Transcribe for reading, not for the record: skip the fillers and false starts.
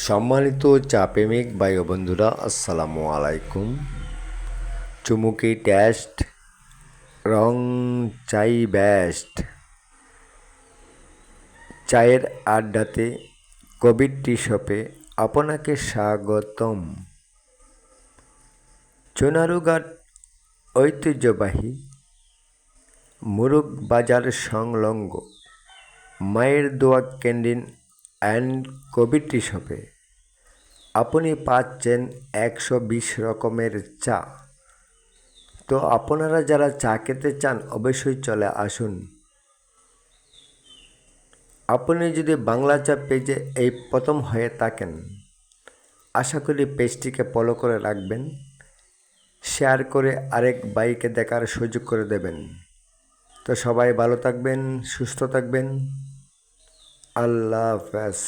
সম্মানিত চা প্রেমিক ভাই ও বন্ধুরা, আসসালামু আলাইকুম। চুমুকি টেস্ট, রং চাই বেস্ট, চায়ের আড্ডাতে কোভিড টি শপে আপনাকে স্বাগতম। চুনারুঘাট ঐতিহ্যবাহী মুরুগ বাজার সংলগ্ন মায়ের দোয়া ক্যান্টিন অ্যান্ড কোভিড টি শপে আপনি পাচ্ছেন 120 রকমের চা। তো আপনারা যারা চা খেতে চান অবশ্যই চলে আসুন। আপনি যদি বাংলা চা পেজে এই প্রথম হয়ে থাকেন, আশা করি পেজটিকে ফলো করে রাখবেন, শেয়ার করে আরেক ভাইকে দেখার সুযোগ করে দেবেন। তো সবাই ভালো থাকবেন, সুস্থ থাকবেন। আল্লাহ হাফেজ।